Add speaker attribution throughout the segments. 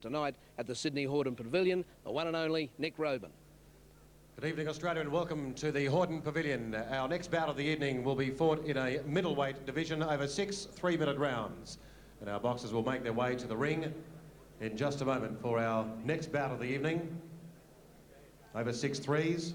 Speaker 1: Tonight at the Sydney Hordern Pavilion, the one and only Nick Roban.
Speaker 2: Good evening, Australia, and welcome to the Hordern Pavilion. Our next bout of the evening will be fought in a middleweight division over 6 3-minute rounds. And our boxers will make their way to the ring in just a moment for our next bout of the evening over 6 3s.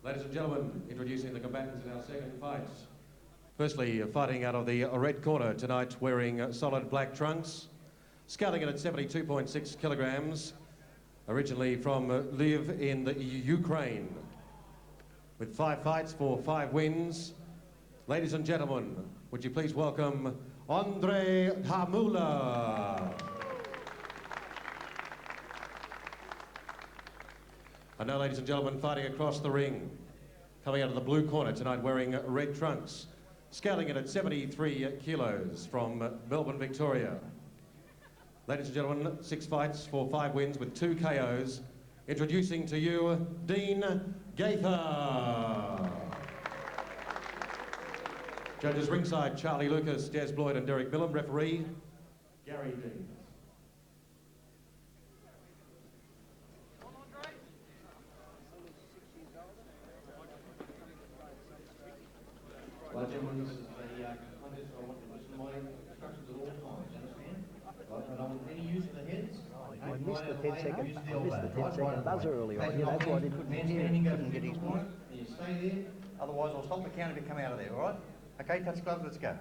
Speaker 2: Ladies and gentlemen, introducing the combatants in our second fight. Firstly, fighting out of the red corner tonight, wearing solid black trunks, scaling in at 72.6 kilograms, originally from Lviv in the Ukraine, with 5 fights for 5 wins. Ladies and gentlemen, would you please welcome Andrei Hamula. And now, ladies and gentlemen, fighting across the ring, coming out of the blue corner tonight, wearing red trunks, scaling in at 73 kilos from Melbourne, Victoria. Ladies and gentlemen, 6 fights for 5 wins with 2 KOs. Introducing to you, Dean Gaither. Judges ringside, Charlie Lucas, Des Bloyd and Derek Millam. Referee, Gary Dean.
Speaker 3: Well, gentlemen, this is a contest. I want to listen to my instructions at all times, understand? Right, I don't want any use of the heads.
Speaker 4: I missed the 10-second buzzer earlier on. Yeah, that's why I didn't get his point.
Speaker 3: You stay there, otherwise I'll stop the count if you come out of there, all right? Okay, touch gloves, let's go.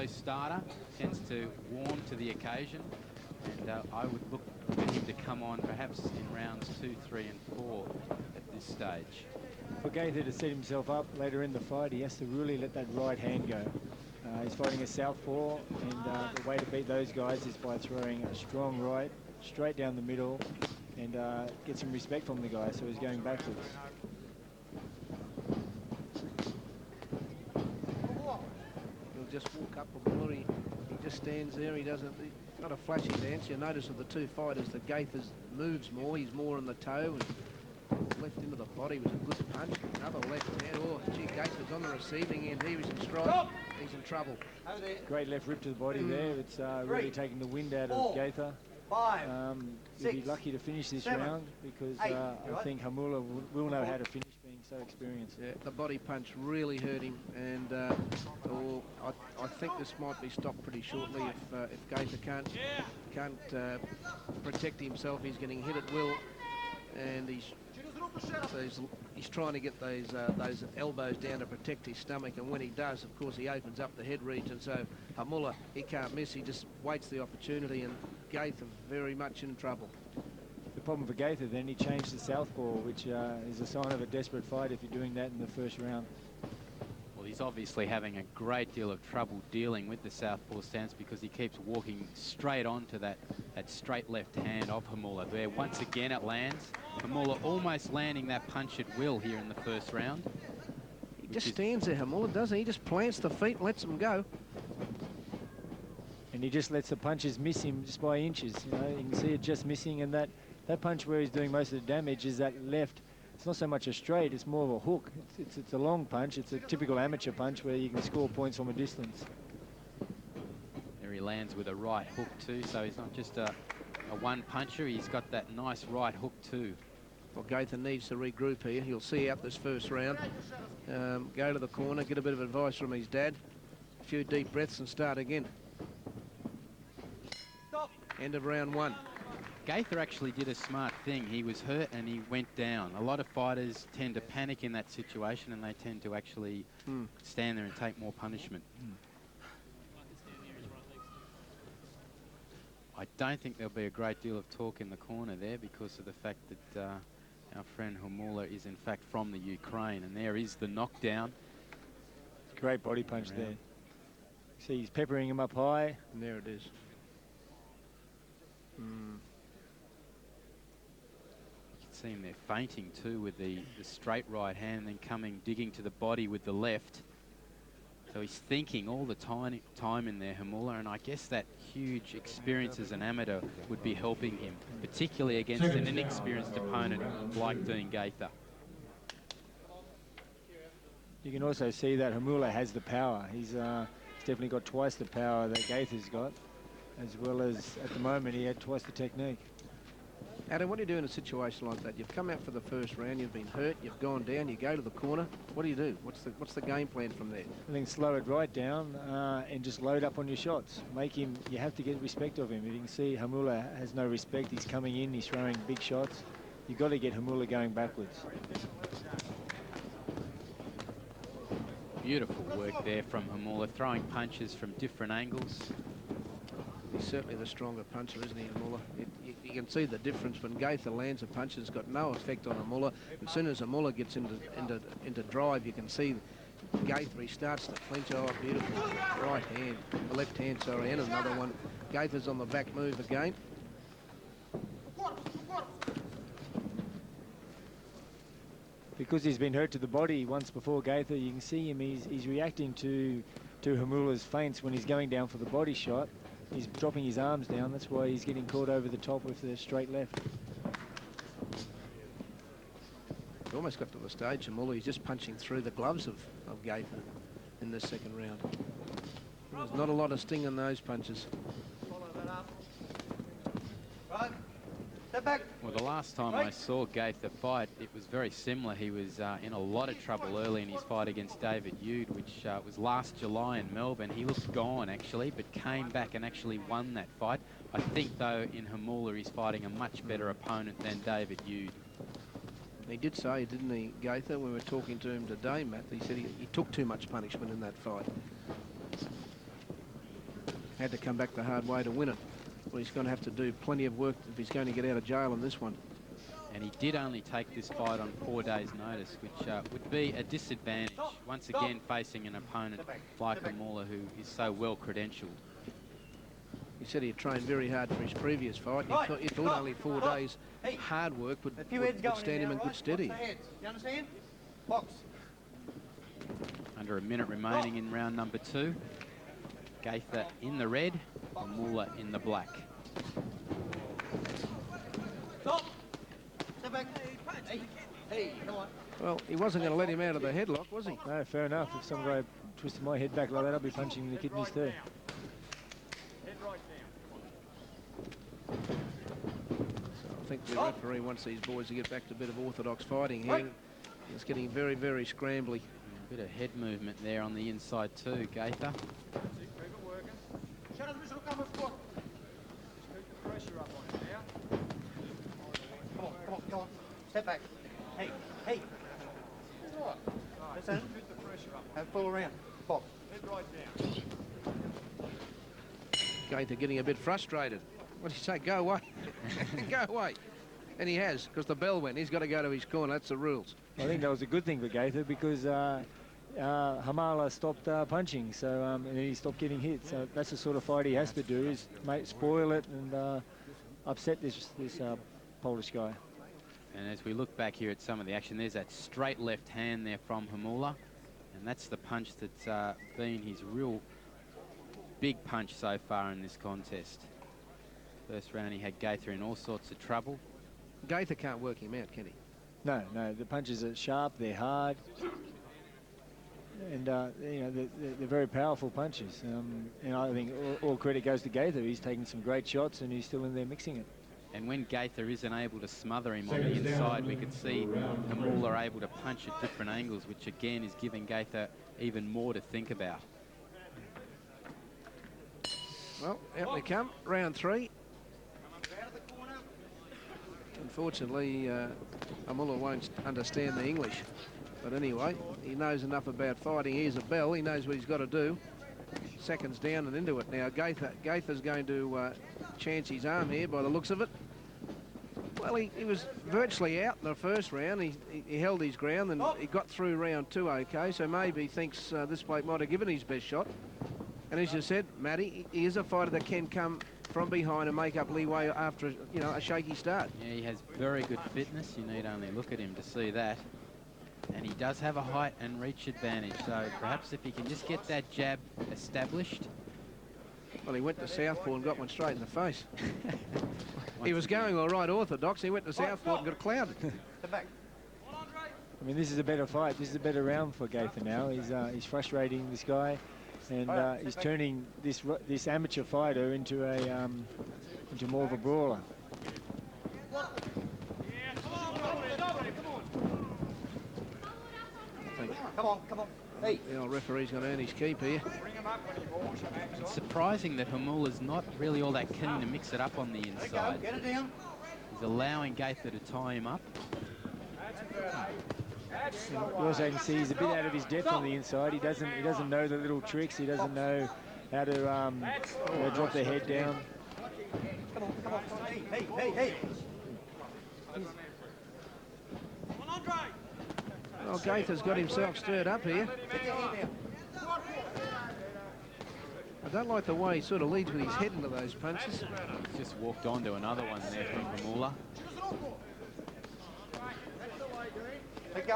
Speaker 5: slow starter, tends to warm to the occasion, and I would look for him to come on perhaps in rounds 2, 3 and 4 at this stage.
Speaker 6: For Gaither to set himself up later in the fight, he has to really let that right hand go. He's fighting a southpaw, and the way to beat those guys is by throwing a strong right straight down the middle and get some respect from the guy, so he's going backwards.
Speaker 1: He'll just walk up a Muller. He just stands there. He's not a flashy dance. You notice of the two fighters, the Gaithers moves more. He's more on the toe. And left into the body was a good punch. Another left hand. Oh, gee, Gaither's on the receiving end. He was in strike. He's in trouble.
Speaker 6: Great left rip to the body there. It's really taking the wind out of Gaither. He'll be lucky to finish this round because I think Hamula will know how to finish, being so experienced.
Speaker 1: Yeah, the body punch really hurt him, and I think this might be stopped pretty shortly if Gaither can't protect himself. He's getting hit at will, and he's trying to get those elbows down to protect his stomach, and when he does, of course, he opens up the head region. So Hamula, he can't miss. He just waits the opportunity, and Gaither very much in trouble.
Speaker 6: The problem for Gaither then, he changed to southpaw, which is a sign of a desperate fight if you're doing that in the first round.
Speaker 5: Well, he's obviously having a great deal of trouble dealing with the southpaw stance because he keeps walking straight onto that straight left hand of Hamula. There, once again, it lands. Hamula almost landing that punch at will here in the first round.
Speaker 1: He just stands there, Hamula, doesn't he? He just plants the feet and lets them go.
Speaker 6: And he just lets the punches miss him just by inches. You know, you can see it just missing, and that punch where he's doing most of the damage is that left. It's not so much a straight, it's more of a hook. It's a long punch. It's a typical amateur punch where you can score points from a distance.
Speaker 5: There he lands with a right hook too, so he's not just a one puncher, he's got that nice right hook too.
Speaker 1: Well, Gaither needs to regroup here. He'll see out this first round. Go to the corner, get a bit of advice from his dad. A few deep breaths and start again. End of round 1.
Speaker 5: Gaither actually did a smart thing. He was hurt and he went down. A lot of fighters tend to panic in that situation and they tend to actually stand there and take more punishment. I don't think there'll be a great deal of talk in the corner there because of the fact that our friend Hamula is in fact from the Ukraine, and there is the knockdown.
Speaker 6: Great body punch there. See, he's peppering him up high.
Speaker 1: And there it is.
Speaker 5: You can see him there feinting too with the straight right hand, and then digging to the body with the left. So he's thinking all the time in there, Hamula, and I guess that huge experience as an amateur would be helping him, particularly against an inexperienced opponent like Dean Gaither.
Speaker 6: You can also see that Hamula has the power. He's definitely got twice the power that Gaither's got, as well as at the moment he had twice the technique.
Speaker 1: Adam, what do you do in a situation like that? You've come out for the first round, you've been hurt, you've gone down, you go to the corner. What do you do? What's the game plan from there?
Speaker 6: I think slow it right down and just load up on your shots. You have to get respect of him. If you can see Hamula has no respect. He's coming in, he's throwing big shots. You've got to get Hamula going backwards.
Speaker 5: Beautiful work there from Hamula, throwing punches from different angles.
Speaker 1: He's certainly the stronger puncher, isn't he, Hamula? You can see the difference when Gaither lands a punch. It's got no effect on Hamula. As soon as Hamula gets into drive, you can see Gaither, he starts to clinch. Oh, beautiful right hand, the left hand, sorry, and another one. Gaither's on the back move again.
Speaker 6: Because he's been hurt to the body once before, Gaither, you can see him, he's reacting to Hamula's feints when he's going down for the body shot. He's dropping his arms down. That's why he's getting caught over the top with the straight left.
Speaker 1: He almost got to the stage, Hamula. He's just punching through the gloves of Gaither in this second round. There's not a lot of sting in those punches.
Speaker 3: Follow that up. Right. Step back.
Speaker 5: Well, the last time I saw Gaither fight, it was very similar. He was in a lot of trouble early in his fight against David Yude, which was last July in Melbourne. He looked gone, actually, but came back and actually won that fight. I think, though, in Hamula, he's fighting a much better opponent than David Yude.
Speaker 1: He did say, didn't he, Gaither, when we were talking to him today, Matt, he said he took too much punishment in that fight. had to come back the hard way to win it. Well, he's going to have to do plenty of work if he's going to get out of jail in this one.
Speaker 5: And he did only take this fight on 4 days' notice, which would be a disadvantage, once again facing an opponent like Hamula, who is so well credentialed.
Speaker 1: He said he had trained very hard for his previous fight. He thought only 4 days hard work would stand him in good steady.
Speaker 3: You understand? Box.
Speaker 5: Under a minute remaining in round number 2. Gaither in the red, Hamula in the black.
Speaker 3: Stop. Step back. Hey, come on.
Speaker 1: Well, he wasn't going to let him out of the headlock, was he?
Speaker 6: No, fair enough. If some guy twisted my head back like that, I'll be punching him in the kidneys too.
Speaker 1: So I think the referee wants these boys to get back to a bit of orthodox fighting here. It's getting very, very scrambly.
Speaker 5: A bit of head movement there on the inside too, Gaither.
Speaker 3: Come on. Step back. Hey. Listen. Have full around. Box.
Speaker 1: Gaither getting a bit frustrated. What did he say? Go away. Go away. And he has, because the bell went. He's got to go to his corner. That's the rules.
Speaker 6: I think that was a good thing for Gaither because Hamala stopped punching, so and then he stopped getting hit. So that's the sort of fight he has to do: is spoil it and upset this Polish guy.
Speaker 5: And as we look back here at some of the action, there's that straight left hand there from Hamula, and that's the punch that's been his real big punch so far in this contest. First round he had Gaither in all sorts of trouble.
Speaker 1: Gaither can't work him out, can he?
Speaker 6: No, the punches are sharp, they're hard, and you know they're very powerful punches. And I think all credit goes to Gaither. He's taking some great shots, and he's still in there mixing it.
Speaker 5: And when Gaither isn't able to smother him on the inside, we could see Hamula able to punch at different angles, which again is giving Gaither even more to think about.
Speaker 1: Well, out they come, round 3. Unfortunately, Hamula won't understand the English. But anyway, he knows enough about fighting. Here's a bell. He knows what he's got to do. Seconds down and into it now. Gaither's going to chance his arm here by the looks of it. Well, he was virtually out in the first round. He held his ground and he got through round 2 okay. So maybe he thinks this bloke might have given his best shot. And as you said, Matty, he is a fighter that can come from behind and make up leeway after, you know, a shaky start.
Speaker 5: Yeah, he has very good fitness. You need only look at him to see that. And he does have a height and reach advantage. So perhaps if he can just get that jab established.
Speaker 1: Well, he went to southpaw and got one straight in the face. He was going all right orthodox. He went to southpaw and got clouded.
Speaker 6: I mean, this is a better fight. This is a better round for Gaither now. He's frustrating this guy, and he's turning this amateur fighter into more of a brawler.
Speaker 3: Come on. Hey.
Speaker 1: The old referee's going to earn his keep here.
Speaker 5: It's surprising that Hamula's not really all that keen to mix it up on the inside.
Speaker 3: Get it down.
Speaker 5: He's allowing Gaither to tie him up.
Speaker 6: You also can see he's a bit out of his depth on the inside. He doesn't know the little tricks. He doesn't know how to drop the head down.
Speaker 3: Come on. Hey.
Speaker 1: Well, Gaither's got himself stirred up here. I don't like the way he sort of leads with his head into those punches.
Speaker 5: He's just walked on to another one there from Hamula.
Speaker 3: Let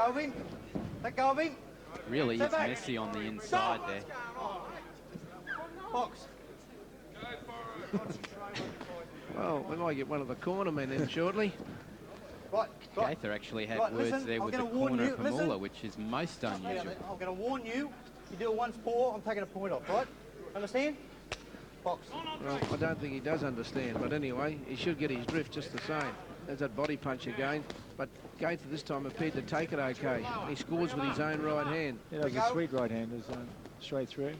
Speaker 3: go of him.
Speaker 5: Really is messy on the inside there.
Speaker 3: Box.
Speaker 1: Well, we might get one of the cornermen in shortly.
Speaker 3: Right.
Speaker 5: Gaither actually had
Speaker 3: Right,
Speaker 5: words
Speaker 3: listen,
Speaker 5: there
Speaker 3: I'm
Speaker 5: with the
Speaker 3: gonna warn
Speaker 5: corner
Speaker 3: you,
Speaker 5: of Hamula,
Speaker 3: listen.
Speaker 5: which is most unusual.
Speaker 3: I'm going to warn you. You do a 1-4, I'm taking a point off, right? Understand? Box.
Speaker 1: Well, I don't think he does understand, but anyway, he should get his drift just the same. There's that body punch again, but Gaither this time appeared to take it okay. He scores with his own right hand.
Speaker 6: Yeah, that was a sweet right hand. It was straight through.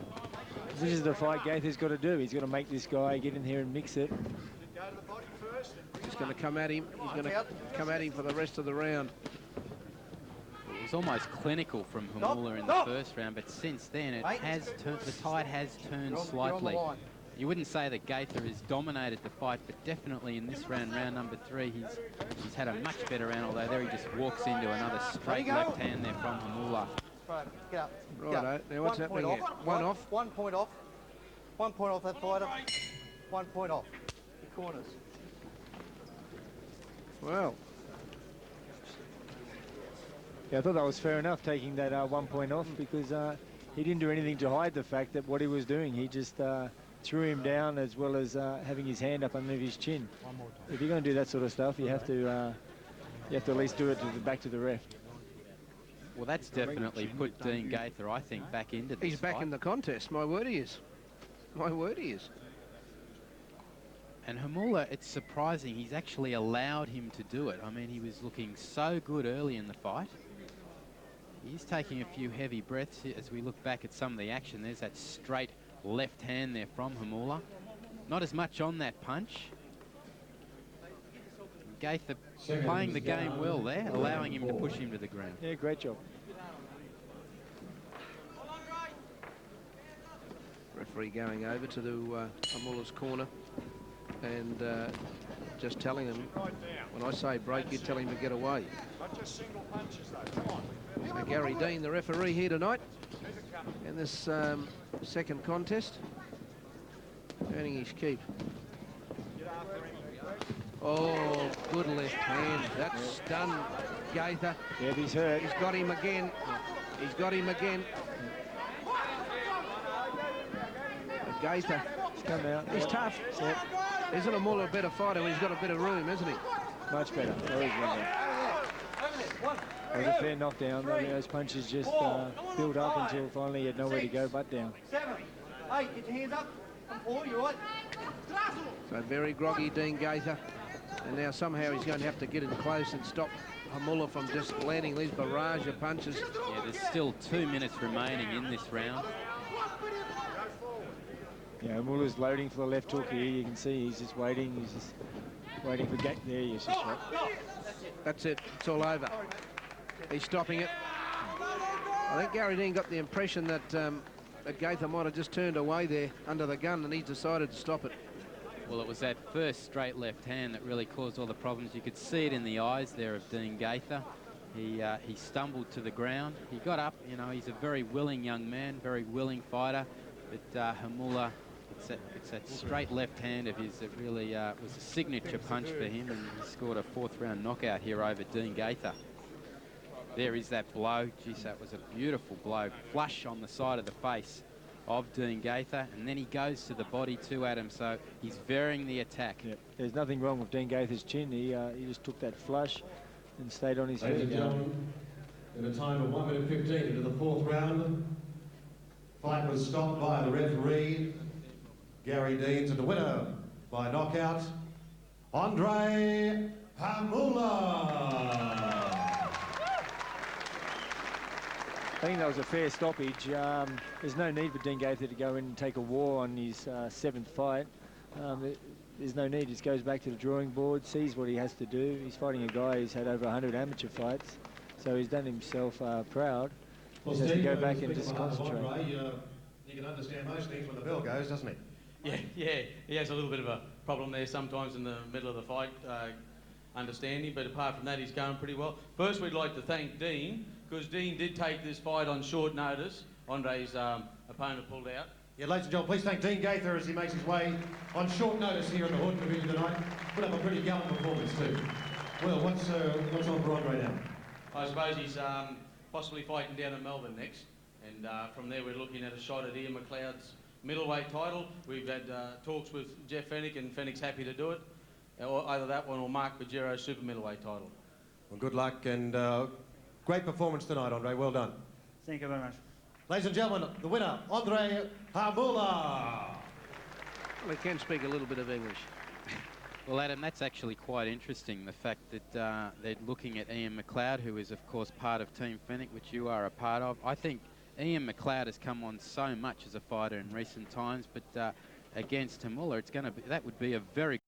Speaker 6: This is the fight Gaither's got to do. He's got to make this guy get in here and mix it.
Speaker 1: He's going to come at him. He's going to come at him for the rest of the round.
Speaker 5: It was almost clinical from Hamula in the first round, but since then it has turned. The tide has turned slightly You wouldn't say that Gaither has dominated the fight, but definitely in this round, round number 3, he's had a much better round, although there he just walks into another straight left hand there from Hamula.
Speaker 7: Right, get up.
Speaker 1: Righto. Now what's happening here? One off.
Speaker 7: 1 point off. 1 point off that fighter. 1 point off. The corners.
Speaker 1: Well,
Speaker 6: Yeah, I thought that was fair enough, taking that 1 point off, because he didn't do anything to hide the fact that what he was doing. He just threw him down, as well as having his hand up underneath his chin. If you're going to do that sort of stuff, you have to at least do it back to the ref.
Speaker 5: Well, that's definitely put Dean Gaither, I think, back into this
Speaker 1: he's back
Speaker 5: fight.
Speaker 1: in the contest. My word, he is. My word, he is.
Speaker 5: And Hamula, it's surprising he's actually allowed him to do it. I mean, he was looking so good early in the fight. He's taking a few heavy breaths as we look back at some of the action. There's that straight left hand there from Hamula. Not as much on that punch. Gaither playing the game well there, allowing him to push him to the ground.
Speaker 6: Yeah, great job.
Speaker 1: Referee going over to the Hamula's corner and just telling him, when I say break, you tell him to get away. So Gary Dean, the referee here tonight in this second contest, earning his keep. Oh, good left hand. That stunned Gaither.
Speaker 6: Yeah, he's hurt.
Speaker 1: He's got him again. He's got him again. But Gaither,
Speaker 6: He's come out.
Speaker 1: he's tough.
Speaker 6: Yep.
Speaker 1: Isn't Hamula a better fighter when he's got a bit of room, isn't he?
Speaker 6: Much better. Always better. It was a fair knockdown. Those punches just built up until finally he had nowhere to go but down.
Speaker 7: 7, 8, get your hands up. I'm 4, you right?
Speaker 1: So very groggy Dean Gaither. And now somehow he's going to have to get in close and stop Hamula from just landing these barrage of punches.
Speaker 5: Yeah, there's still 2 minutes remaining in this round.
Speaker 6: Yeah, Hamula's loading for the left hook here. You can see he's just waiting. He's just waiting for Gaither. There he is. The shot.
Speaker 1: That's it. It's all over. He's stopping it. I think Gary Dean got the impression that, that Gaither might have just turned away there under the gun, and he decided to stop it.
Speaker 5: Well, it was that first straight left hand that really caused all the problems. You could see it in the eyes there of Dean Gaither. He stumbled to the ground. He got up. You know, he's a very willing young man, very willing fighter. But Hamula, it's that straight left hand of his that really was a signature punch for him, and he scored a 4th round knockout here over Dean Gaither. There is that blow. Geez, that was a beautiful blow. Flush on the side of the face of Dean Gaither, and then he goes to the body too, Adam, so he's varying the attack.
Speaker 6: Yeah, there's nothing wrong with Dean Gaither's chin. He just took that flush and stayed on his
Speaker 2: Ladies
Speaker 6: feet.
Speaker 2: and gentlemen, in a time of 1 minute 15 into the 4th round, fight was stopped by the referee, Gary Deans, and the winner by knockout, Andre Hamula.
Speaker 6: I think that was a fair stoppage. There's no need for Dean Gaither to go in and take a war on his 7th fight. There's no need. He just goes back to the drawing board, sees what he has to do. He's fighting a guy who's had over 100 amateur fights, so he's done himself proud.
Speaker 2: Well,
Speaker 6: He has to
Speaker 2: Steve,
Speaker 6: go back and
Speaker 2: speaking
Speaker 6: just
Speaker 2: behind
Speaker 6: concentrate.
Speaker 2: Andre, you can understand most things when the bell goes, doesn't he?
Speaker 8: Yeah, he has a little bit of a problem there sometimes in the middle of the fight, understanding, but apart from that, he's going pretty well. First, we'd like to thank Dean, because Dean did take this fight on short notice. Andre's opponent pulled out.
Speaker 2: Yeah, ladies and gentlemen, please thank Dean Gaither as he makes his way on short notice here in the Horton Division tonight. Put up a pretty gallant performance too. Well, what's on for Andre now?
Speaker 8: I suppose he's possibly fighting down in Melbourne next, and from there we're looking at a shot at Ian McLeod's middleweight title. We've had talks with Jeff Fennick, and Fennick's happy to do it. Or either that one or Mark Bajero's super middleweight title.
Speaker 2: Well, good luck and great performance tonight, Andre. Well done.
Speaker 9: Thank you very much.
Speaker 2: Ladies and gentlemen, the winner, Andre Hamula.
Speaker 1: Well, he can speak a little bit of English.
Speaker 5: Well, Adam, that's actually quite interesting, the fact that they're looking at Ian McLeod, who is, of course, part of Team Fennick, which you are a part of. I think Ian McLeod has come on so much as a fighter in recent times, but against Hamula, that would be a very